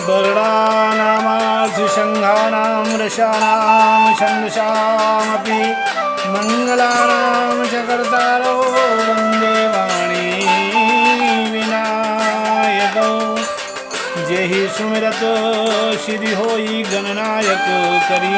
वर्णानामार्थिसङ्घानां रसानां छन्दसामपि मङ्गलानां च कर्तारो वन्दे वाणी विनायकौ। जेहि सुमिरत सिद्धि होई गणनायक करी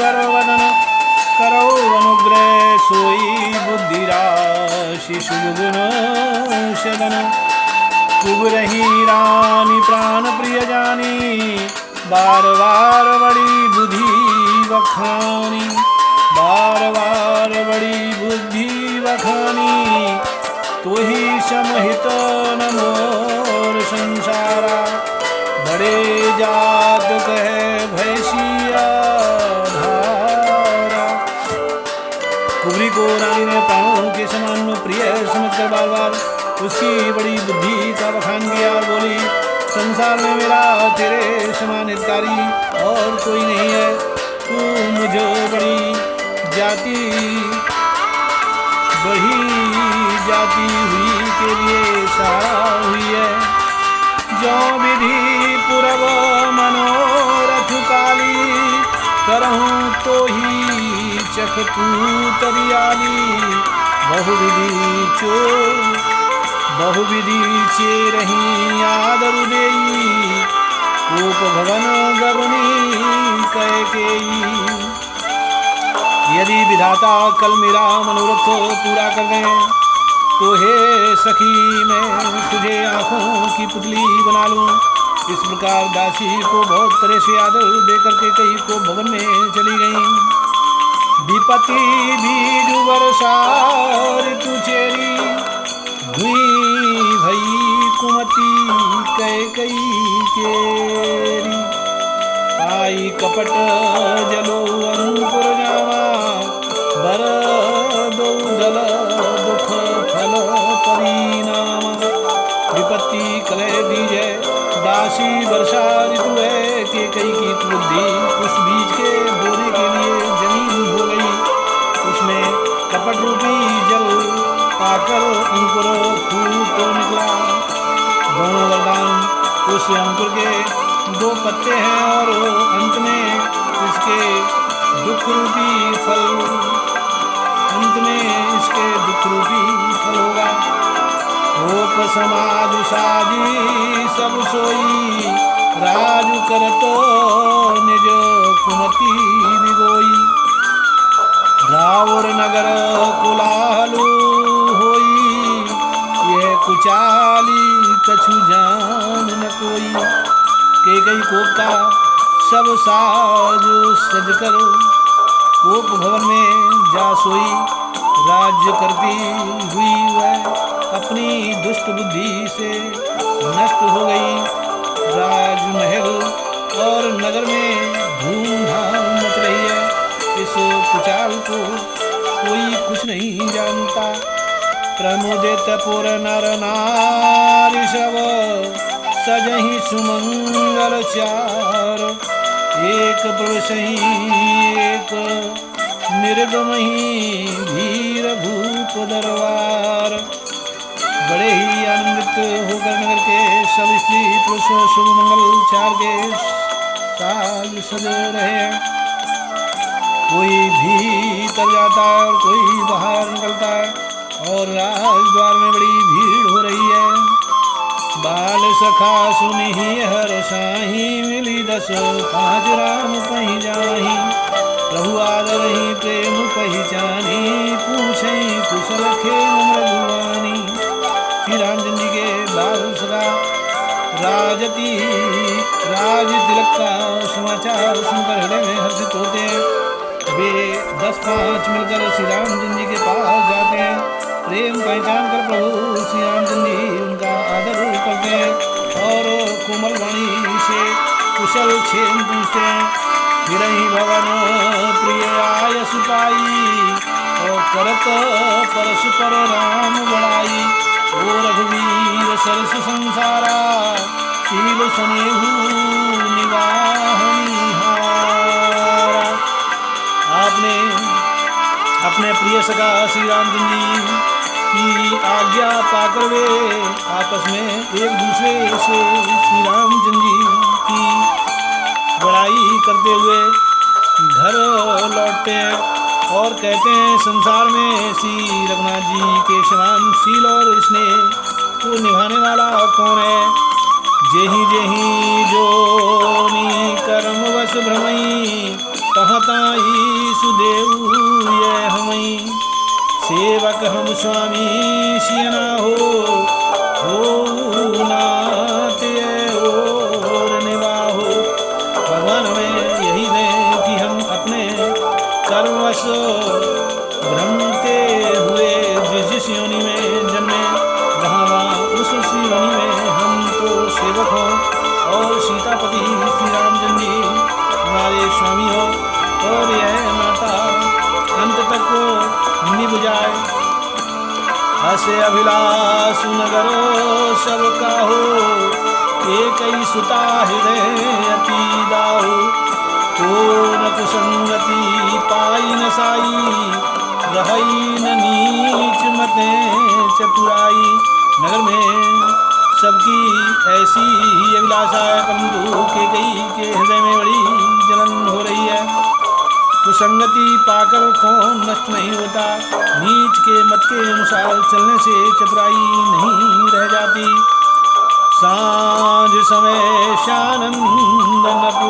बरवदन करो अनुग्रह सोई बुद्धि राशि सुगुण सदन। कुबरही रानी प्राण प्रिय जानी बार बार बड़ी बुद्धि बखानी बार बार बड़ी बुद्धि बखानी। तो ही समहित नमोर संसारा बड़े जात कहे भैसिया धारा। कुबरी को रानी ने प्राणों के समान प्रिय समझकर बार बार उसकी बड़ी बुद्धि का बखान किया और बोली, संसार में मेरा तेरे समान हितकारी और कोई नहीं है। तू मुझे बड़ी जाति हुई के लिए सहारा हुई है। जो विधि पूरब मनोरथ काली करहूँ तो ही चख तू तरियाली। बहुविधि चेरही आदर देई कोप भवन गवनी कैकेयी। यदि विधाता कल मेरा मनोरथ पूरा कर दें तो हे सखी मैं तुझे आँखों की पुतली बना लूँ। इस प्रकार दासी को बहुत तरह से आदर देकर के कई को भवन में चली गई। विपत्ति बीज वर्षा ऋतु चेरी धुई भई कुमति कैकेयी केरी। पाई कपट जलो अंकुर जावा बर दो जल दुख फल परिणाम। विपत्ति कलह दीजय दासी वर्षा ऋतु है कैकेयी की बुद्धि उस बीज के बोने के लिए जमीन हो गई। उसमें कपट रूपी जल पाकर अंकुर फूल तो निकला। दोनों वरदान उस अंकुर के दो पत्ते हैं और अंत में इसके दुख रूपी फल होगा। होप समाज साजी सब सोई राजु करत निज कुमति विगोई। रावण नगर कुलालु होई यह कुचाली कछु जान न कोई। कैकेयी कोप का सब साज सजकर कोप भवन में जा सोई। राज्य करती हुई वह अपनी दुष्ट बुद्धि से नष्ट हो गई। राजमहल और नगर में धूमधाम मच रही है। इस कुचाल को कोई कुछ नहीं जानता। प्रमुदित पुर नर नारी सब सजहि सुमंगल चार। एक प्रवेशहि एक निर्गमहि धीर भूप दरबार। बड़े ही आनंदित होकर नगर के सब स्त्री पुरुष शुभ मंगल चार के साज सज रहे हैं। कोई भीतर जाता है और कोई बाहर निकलता है और राजद्वार में बड़ी भीड़ हो रही है। बाल सखा सुनी हर साही मिली 10 5 राम पही जाही। प्रभु आदर ही प्रेम पहचानी पूछई कुशल खेम मृदुवानी। श्री रामचंद्र जी के बाल सखा राज तिलक का समाचार सुनकर हृदय में हर्षित होते हैं। वे 10-5 मिलकर श्री रामचंद्र जी के पास जाते हैं। प्रेम पहचान कर प्रभु श्री रामचंद्र जी उनका आदर करते हैं और कोमल वाणी से कुशल क्षेम पूछते हैं। हिरहि भवन प्रिय आयस पाई और करत परस्पर राम बड़ाई। ओ रघुवीर सरस संसारा शील स्नेहु निवाहनिहारा। आपने अपने प्रिय सखा श्री रामचंद्र जी की आज्ञा पाकर वे आपस में एक दूसरे से श्री रामचंद्र जी करते हुए घर लौटते हैं और कहते हैं संसार में श्री रघुनाथ जी के समान शील और स्नेह को निभाने वाला कौन है। जेहि जेहि जोनि कर्म वश भ्रमई तहाँ ताई सुदेव ये हमई। सेवक हम स्वामी सियना हो नाथ और निवाहो। भगवान हमें यही दें कि हम अपने कर्मवश भ्रमते हुए जिस योनि में जन्मे वहाँ उस योनि में हमको सेवक हो और सीतापति श्री रामचंद्र जी हमारे स्वामी हो और यह नाता अंत तक को निभ जाए। हसे अभिलाष नगर सबका हो एक ही सुता हृदय अति दाहो। को न कुसंगति पाई न साई रही न नीच मते चतुराई। नगर में सबकी ऐसी ही अभिलाषा है परंतु कैकेयी के हृदय में बड़ी जलन हो रही है। कुसंगति पाकर कौन नष्ट नहीं होता। नीच के मत के अनुसार चलने से चतुराई नहीं रह जाती। सांझ समय शानंद नपु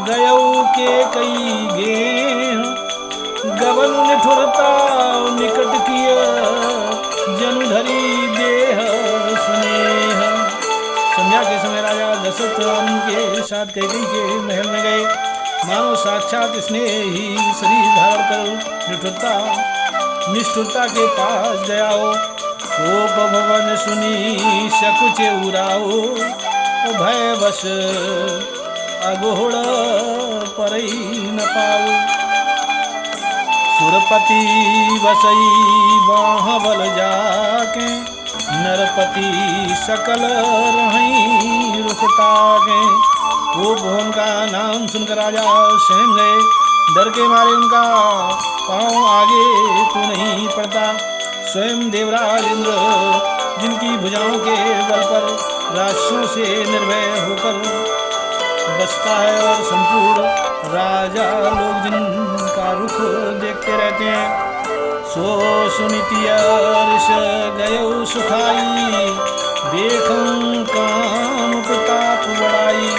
गयऊ के कई गेह गबन निठुरता निकट किय जनुधरी देह स्नेह। संध्या के समय राजा दशरथ राम के साथ कैकेयी के महल में गए। मानो साक्षात स्नेह ही शरीर धारण कर निष्ठुरता के पास गया हो। कोप भवन सुनी सकुच उराओ भय बस अघोड़ परई न पाओ। सुरपति बसई बाह बल जाके नरपति सकल रही रुकता के। वो भवन का नाम सुनकर राजा स्वयं गए। डर के मारे उनका पांव आगे तो नहीं पड़ता। स्वयं देवराज इंद्र जिनकी भुजाओं के बल पर राक्षसों से निर्भय होकर बसता है और संपूर्ण राजा लोग जिनका रुख देखते रहते हैं। सो सुनिति अर्ष गयो सुखाई देखूं काम प्रताप बड़ाई।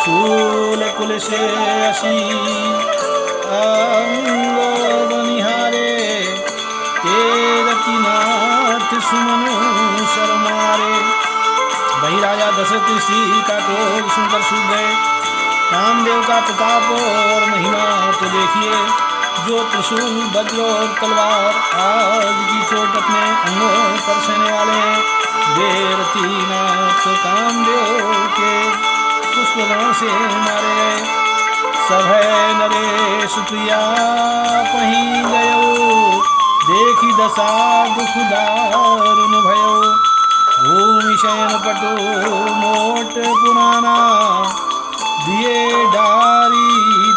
शूल कुल से असी अंग बनिहारे तेरतिनाथ सुमन शर्मारे। वही राजा दशरथ श्री का क्रोध सुनकर सूख गए। कामदेव का प्रताप और महिमा तो देखिए। जो त्रिशूल वज्र और तलवार आज की चोट अपने अंगों पर सहने वाले हैं वे रतिनाथ कामदेव के पुष्पगणों से मारे गए। सभय नरेश प्रिया पही गयो देखी दशा दुख दारुण भयो। भूमि शयन पटो मोट पुराना दिए डारी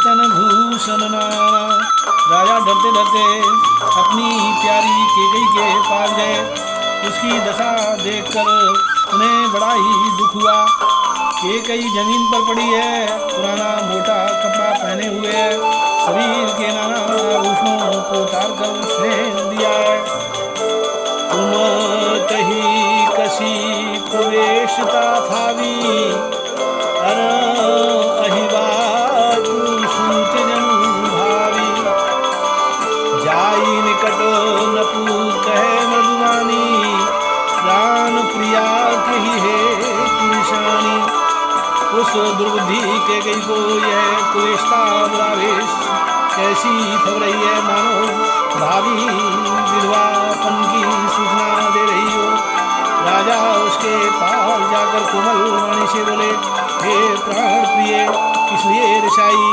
तन भूषण नाना। राजा डरते डरते अपनी प्यारी कैकेयी के पास गए। उसकी दशा देखकर उन्हें बड़ा ही दुख हुआ। कैकेयी जमीन पर पड़ी है, पुराना मोटा कपड़ा पहने हुए है, शरीर के नाना आभूषणों को उतार कर उसने दिया है। तुम तही कसी कुवेशता भावी अर अहिबात सुनत जनु भावी। जाई निकट नपु कहे मधुवानी प्राण प्रिया कही है निशानी। उस दुर्बुद्धि कैकेयी को यह कुवेशता बुरावेश कैसी खबर रही है मानो भावी विधवापन की सूचना दे रही हो। राजा उसके पास जाकर कोमल वाणी से बोले, हे प्राण प्रिय इसलिए रिसाई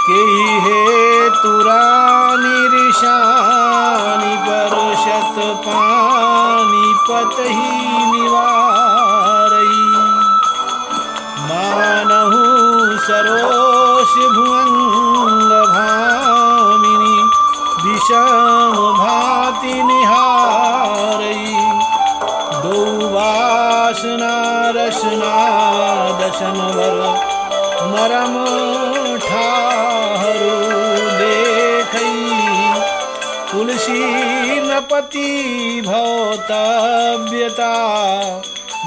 के हे तुरानी रिशानी पर शत पानी पत ही निवारई। मानहु सरोष भुअंग भामिनी विषम भाति निहारई। दो वासना रसना दशन वर मरम ठाहरु देखई, तुलसी नपति भौतव्यता,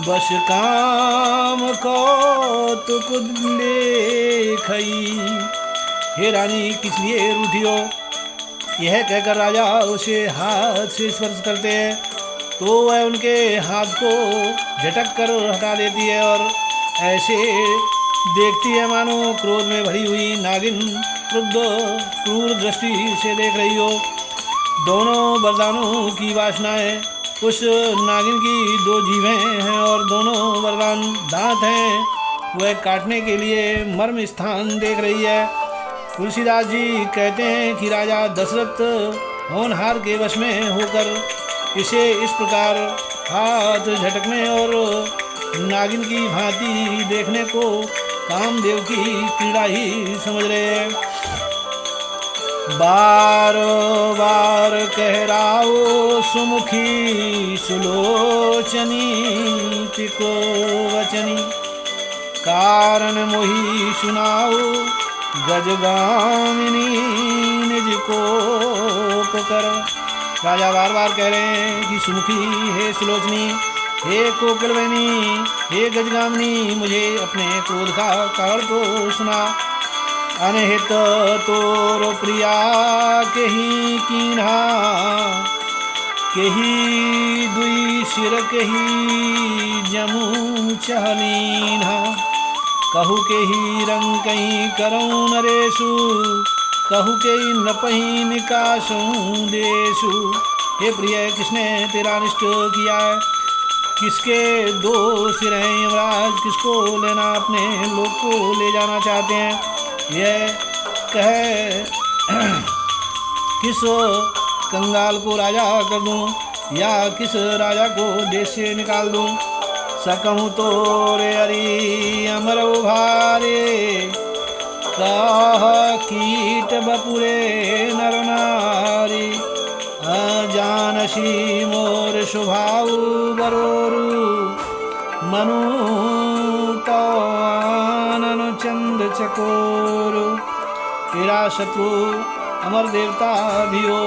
बस काम कौतुक लेखई। हे रानी, किस लिए रूठी हो? यह कहकर राजा उसे हाथ से स्पर्श करते हैं तो वह उनके हाथ को झटक कर हटा देती है और ऐसे देखती है मानो क्रोध में भरी हुई नागिन क्रूर दृष्टि से देख रही हो। दोनों वरदानों की वासनाएं उस नागिन की 2 जीभें हैं और दोनों वरदान दांत हैं। वह काटने के लिए मर्म स्थान देख रही है। तुलसीदास जी कहते हैं कि राजा दशरथ होनहार के वश में होकर इसे इस प्रकार हाथ झटकने और नागिन की भांति देखने को कामदेव की पीड़ा ही समझ रहे हैं। बार बार कह राओ सुमुखी सुलोचनी, पिको वचनी, कारण मोही सुनाओ गजगामिनी निज को पुकर। राजा बार बार कह रहे हैं कि सुमुखी, हे सुलोचनी, हे कोकिलवेणी, हे गजगामिनी, मुझे अपने क्रोध का कारण तो सुना। अनहित तोर प्रिया केही कीन्हा, केही दुई सिर केही जमू चहलीन्हा, कहू केही रंग कहीं करऊँ नरेशु, कहू केही नपही निकासूँ देशु। हे प्रिय, किसने तेरा अनिष्ट किया है? किसके 2 सिर हैं यमराज? किसको लेना अपने लोक को ले जाना चाहते हैं? यह कह किस कंगाल को राजा कर दूं या किस राजा को देश से निकाल दूं? सकहूँ तो रे अरी अमर उभारे, कह कीट बपुरे नर नारी, अजानसी मोर स्वभाव बरोरु, मनु तो आनन चंद चकोरु। तेरा शत्रु अमर देवता भी हो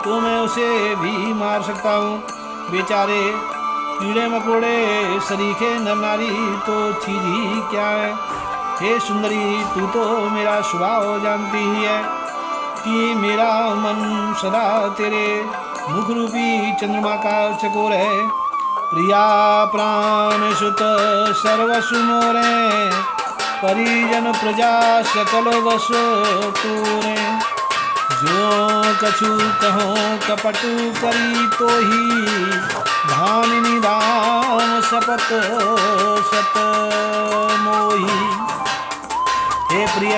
तो मैं उसे भी मार सकता हूँ। बेचारे कीड़े मकोड़े सरीखे नर नारी तो चीज ही क्या है। हे सुंदरी, तू तो मेरा स्वभाव जानती ही है कि मेरा मन सदा तेरे मुख रूपी चंद्रमा का चकोर है। प्रिया प्राण सुत सर्वसु मोरे, परिजन प्रजा सकल वश पूरे। जो कछु कहो कपटु करी तो ही, भामिनी दाम सपत सत मोही। हे प्रिय,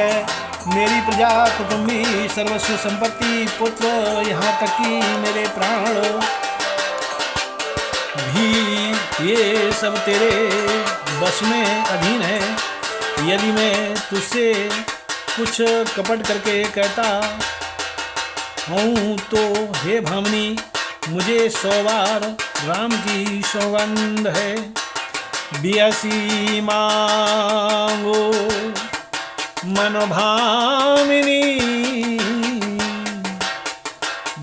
मेरी प्रजा कुटुंबी सर्वस्व संपत्ति पुत्र यहाँ तक कि मेरे प्राण भी ये सब तेरे बस में अधीन है। यदि मैं तुझसे कुछ कपट करके कहता हूँ तो हे भामिनी, मुझे 100 बार राम की सौगंध है। बियसी मांगो मन भामिनी,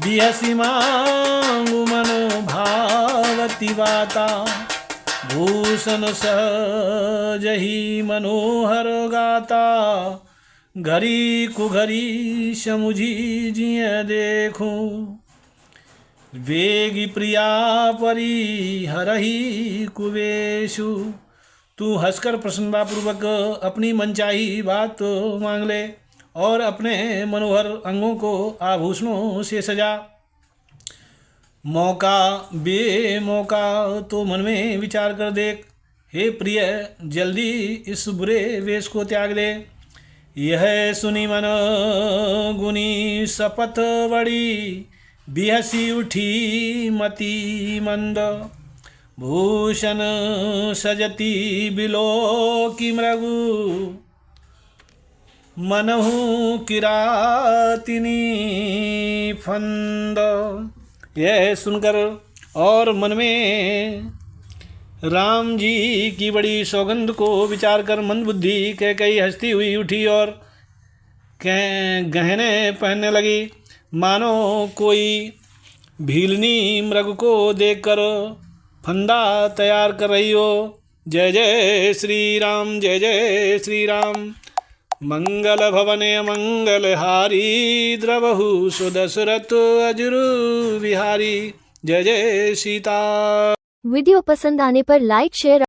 बियसी मांगो मन भावती वाता। भूषण सहजही मनोहर गाता, घरी कुघरी समुझी जिय देखूं। वेगी प्रिया परी हरही कुवेशु। तू हंसकर प्रसन्नतापूर्वक अपनी मनचाही बात मांग ले और अपने मनोहर अंगों को आभूषणों से सजा। मौका बेमौका तो मन में विचार कर देख। हे प्रिय, जल्दी इस बुरे वेश को त्याग दे। यह सुनी मन गुनी शपथ बड़ी, बिहसी उठी मति मंद। भूषण सजती बिलो की मृगु, मनहु किरातिनी फंद। यह सुनकर और मन में राम जी की बड़ी सौगंध को विचार कर मंदबुद्धि कैकेयी हंसती हुई उठी और गहने पहनने लगी, मानो कोई भीलनी मृग को देखकर फंदा तैयार कर रही हो। जय जय श्री राम, जय जय श्री राम। मंगल भवने मंगलहारी, द्रवहु सुदशरथ अजुर विहारी। जय जय सीता। वीडियो पसंद आने पर लाइक शेयर